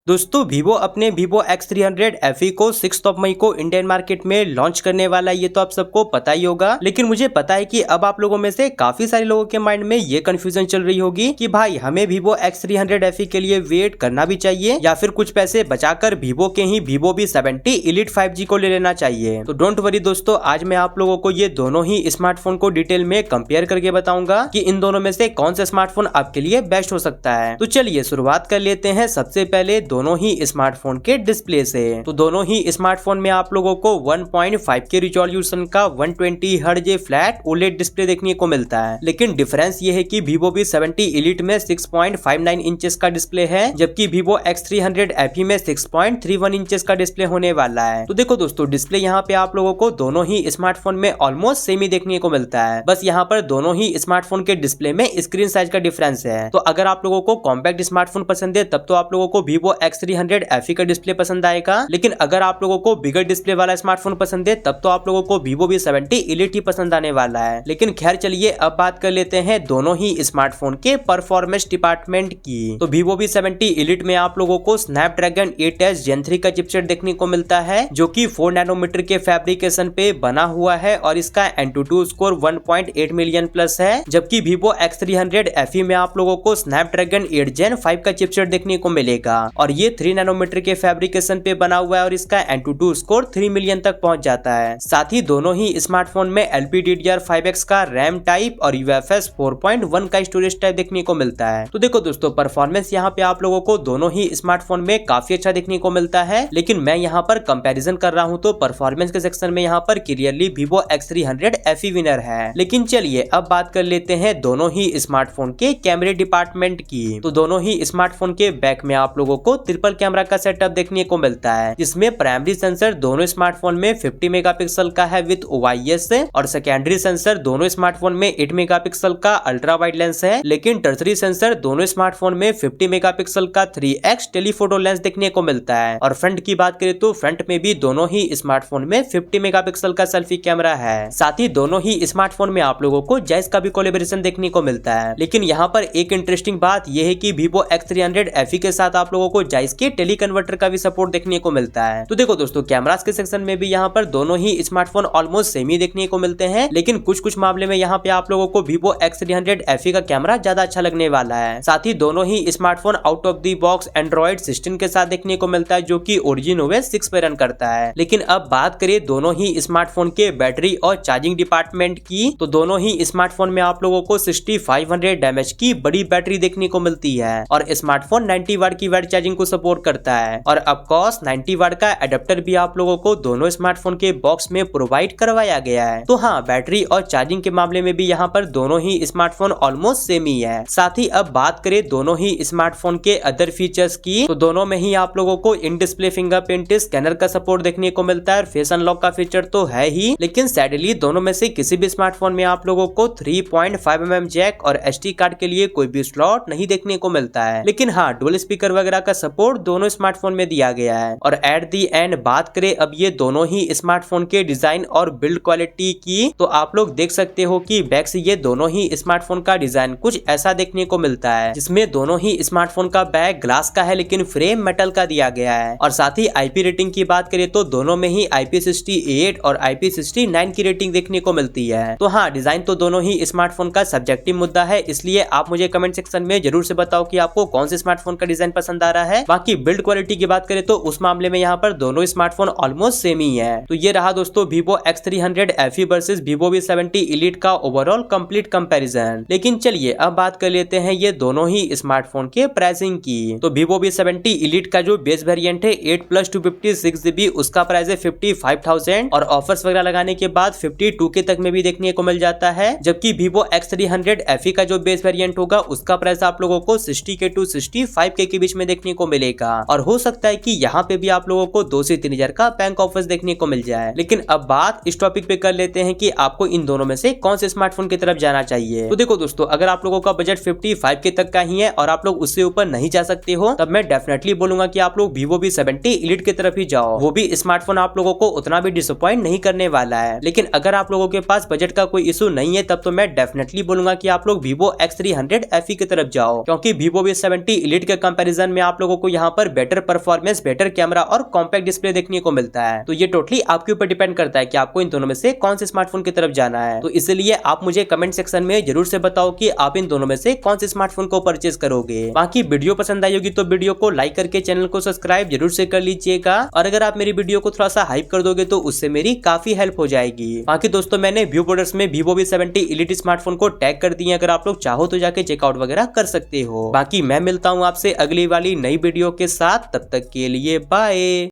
दोस्तों Vivo अपने Vivo X300 FE को 6 मई को इंडियन मार्केट में लॉन्च करने वाला है, ये तो आप सबको पता ही होगा। लेकिन मुझे पता है कि अब आप लोगों में से काफी सारे लोगों के माइंड में ये कंफ्यूजन चल रही होगी कि भाई हमें Vivo X300 FE के लिए वेट करना भी चाहिए या फिर कुछ पैसे बचाकर Vivo के ही Vivo V70 Elite 5G को ले लेना चाहिए। तो डोंट वरी दोस्तों, आज मैं आप लोगों को ये दोनों ही स्मार्टफोन को डिटेल में कंपेयर करके बताऊंगा कि इन दोनों में से कौन सा स्मार्टफोन आपके लिए बेस्ट हो सकता है। तो चलिए शुरुआत कर लेते हैं सबसे पहले दोनों ही स्मार्टफोन के डिस्प्ले से। तो दोनों ही स्मार्टफोन में आप लोगों को 1.5K रिजोल्यूशन का 120 हर्ट्ज फ्लैट OLED डिस्प्ले देखने को मिलता है। लेकिन डिफरेंस ये है कि Vivo V70 Elite में 6.59 इंचेस का डिस्प्ले है, जबकि Vivo X300 FE में 6.31 इंचेस का डिस्प्ले होने वाला है। तो देखो दोस्तों, डिस्प्ले यहाँ पे आप लोगों को दोनों ही स्मार्टफोन में ऑलमोस्ट सेम ही देखने को मिलता है। बस यहाँ पर दोनों ही स्मार्टफोन के डिस्प्ले में स्क्रीन साइज का डिफरेंस है। तो अगर आप लोगों को कॉम्पैक्ट स्मार्टफोन पसंद है तब तो आप लोगों को Vivo X300 FE का डिस्प्ले पसंद आएगा। लेकिन अगर आप लोगों को बिगर डिस्प्ले वाला स्मार्टफोन पसंद है तब तो आप लोगों को Vivo V70 Elite ही पसंद आने वाला है। लेकिन खैर चलिए अब बात कर लेते हैं दोनों ही स्मार्टफोन के परफॉर्मेंस डिपार्टमेंट की। तो Vivo V70 Elite में आप लोगों को Snapdragon 8s Gen 3 का चिपसेट देखने को मिलता है, जो कि 4 नैनोमीटर के फैब्रिकेशन पे बना हुआ है और इसका Antutu स्कोर 1.8 मिलियन प्लस है। जबकि Vivo X300 FE में आप लोगों को Snapdragon 8 Gen 5 का चिपसेट देखने को मिलेगा और ये 3 नैनोमीटर के फैब्रिकेशन पे बना हुआ है और इसका Antutu स्कोर 3 मिलियन तक पहुंच जाता है। साथ ही दोनों ही स्मार्टफोन में LPDDR5X का रैम टाइप और UFS 4.1 का स्टोरेज टाइप देखने को मिलता है। तो देखो दोस्तों, परफॉर्मेंस यहाँ पे आप लोगों को दोनों ही स्मार्टफोन में काफी अच्छा देखने को मिलता है। लेकिन मैं यहाँ पर कंपैरिजन कर रहा हूँ तो परफॉर्मेंस के सेक्शन में यहाँ पर clearly Vivo X300 FE winner है। लेकिन चलिए अब बात कर लेते हैं दोनों ही स्मार्टफोन के कैमरे डिपार्टमेंट की। तो दोनों ही स्मार्टफोन के बैक में आप लोगों को ट्रिपल कैमरा का सेटअप देखने को मिलता है, जिसमें प्राइमरी सेंसर दोनों स्मार्टफोन में 50 मेगापिक्सल का है विद OIS और सेकेंडरी सेंसर दोनों स्मार्टफोन में 8 मेगापिक्सल का अल्ट्रा वाइड लेंस है। लेकिन टर्सरी सेंसर दोनों स्मार्टफोन में 50 मेगापिक्सल का 3x टेलीफोटो लेंस देखने को मिलता है। और फ्रंट की बात करें तो फ्रंट में भी दोनों ही स्मार्टफोन में 50 मेगापिक्सल का सेल्फी कैमरा है। साथ ही दोनों ही स्मार्टफोन में आप लोगों को जायज का भी कोलैबोरेशन देखने को मिलता है। लेकिन यहाँ पर एक इंटरेस्टिंग बात यह है कि Vivo X300 FE के साथ आप लोगों को जायज के टेली कन्वर्टर का भी सपोर्ट देखने को मिलता है। तो देखो दोस्तों, कैमरास के सेक्शन में भी यहाँ पर दोनों ही स्मार्टफोन ऑलमोस्ट सेम ही देखने को मिलते हैं। लेकिन कुछ मामले में यहाँ पे आप लोगों को Vivo X300 FE का कैमरा ज्यादा अच्छा लगने वाला है। साथ ही दोनों ही smartphone out of the box Android 16 के साथ देखने को मिलता है, जो कि Origin OS 6 पे रन करता है। लेकिन अब बात करें दोनों ही स्मार्टफोन के बैटरी और चार्जिंग डिपार्टमेंट की, तो दोनों ही स्मार्टफोन में आप लोगों को 6500 mAh की बड़ी बैटरी देखने को मिलती है और स्मार्टफोन 90 वाट की वाट चार्जिंग को सपोर्ट करता है। और ऑफकोर्स 90 वाट का एडेप्टर भी आप लोगों को दोनों स्मार्टफोन के बॉक्स में प्रोवाइड करवाया गया है। तो हाँ, बैटरी और चार्जिंग के मामले में भी यहाँ पर दोनों ही स्मार्टफोन ऑलमोस्ट सेम ही है। साथ ही अब बात करें दोनों ही स्मार्टफोन के अदर फीचर्स की, तो दोनों में ही आप लोगों को इन डिस्प्ले फिंगरप्रिंट स्कैनर का सपोर्ट देखने को मिलता है और फेस अनलॉक का फीचर तो है ही। लेकिन सैडली दोनों में से किसी भी स्मार्टफोन में आप लोगों को 3.5mm जैक और SD कार्ड के लिए कोई भी स्लॉट नहीं देखने को मिलता है। लेकिन हाँ, डुअल स्पीकर वगैरह का सपोर्ट दोनों स्मार्टफोन में दिया गया है। और एट दी एंड बात करें अब ये दोनों ही स्मार्टफोन के डिजाइन और बिल्ड क्वालिटी की, तो आप लोग देख सकते हो कि बैक से ये दोनों ही स्मार्टफोन का डिजाइन कुछ ऐसा देखने को मिलता है, जिसमें दोनों ही स्मार्टफोन का बैक ग्लास का है लेकिन फ्रेम मेटल का दिया गया है। और साथ ही IP रेटिंग की बात करें तो दोनों में ही IP68 और IP69 की रेटिंग देखने को मिलती है। तो हाँ, डिजाइन तो दोनों ही स्मार्टफोन का सब्जेक्टिव मुद्दा है, इसलिए आप मुझे कमेंट सेक्शन में जरूर से बताओ कि आपको कौन से स्मार्टफोन का डिजाइन पसंद आ रहा है। बाकी बिल्ड क्वालिटी की बात करें तो उस मामले में यहाँ पर दोनों स्मार्टफोन ऑलमोस्ट सेम ही है। तो ये रहा दोस्तों Vivo X300 FE versus Vivo V70 Elite का ओवरऑल कंप्लीट कंपैरिजन। लेकिन चलिए अब बात कर लेते हैं ये दोनों ही स्मार्टफोन के प्राइसिंग की। तो Vivo V70 Elite का जो बेस वेरिएंट है 8+ 256GB, उसका प्राइस है 55,000 और ऑफर्स वगैरह लगाने के बाद 52K तक में भी देखने को मिल जाता है। जबकि Vivo X300 FE का जो बेस वेरिएंट होगा उसका प्राइस आप लोगों को 60K to 65K के बीच में देखने को मिलेगा। और हो सकता है कि यहाँ पे भी आप लोगों को 2 से 3 हजार का बैंक ऑफर्स देखने को मिल जाए। लेकिन अब बात इस टॉपिक पे कर लेते हैं कि आपको इन दोनों में से कौन से स्मार्टफोन की तरफ जाना चाहिए। तो देखो दोस्तों, अगर आप लोगों का बजट 55K तक का ही है और आप लोग उससे ऊपर नहीं जा सकते हो, तब मैं डेफिनेटली बोलूंगा कि आप लोग Vivo V70 Elite की तरफ ही जाओ। वो भी स्मार्टफोन आप लोगों को उतना भी डिसअपॉइंट नहीं करने वाला है। लेकिन अगर आप लोगों के पास बजट का कोई इशू नहीं है तब तो मैं डेफिनेटली बोलूंगा कि आप लोग Vivo X300 FE की तरफ जाओ, क्योंकि Vivo V70 Elite के कंपैरिजन में आप लोगों को यहाँ पर बेटर परफॉर्मेंस, बेटर कैमरा और कॉम्पैक्ट डिस्प्ले देखने को मिलता है। तो ये टोटली आपके ऊपर डिपेंड करता है कि आपको इन दोनों में से कौन से स्मार्टफोन की तरफ जाना है। तो इसलिए आप मुझे कमेंट सेक्शन में जरूर से बताओ कि आप इन दोनों में से कौन से स्मार्टफोन को परचेज करोगे। बाकी वीडियो पसंद आई होगी तो वीडियो को लाइक करके चैनल को सब्सक्राइब जरूर से कर लीजिएगा, और अगर आप मेरी वीडियो को थोड़ा सा हाइप कर दोगे तो उससे मेरी काफी हेल्प हो जाएगी। बाकी दोस्तों मैंने व्यू प्रोडक्ट्स में Vivo V70 Elite स्मार्टफोन को टैग कर दिए, अगर आप लोग चाहो तो जाके चेकआउट वगैरह कर सकते हो। बाकी मैं मिलता हूँ आपसे अगली वाली नई वीडियो के साथ, तब तक के लिए बाय।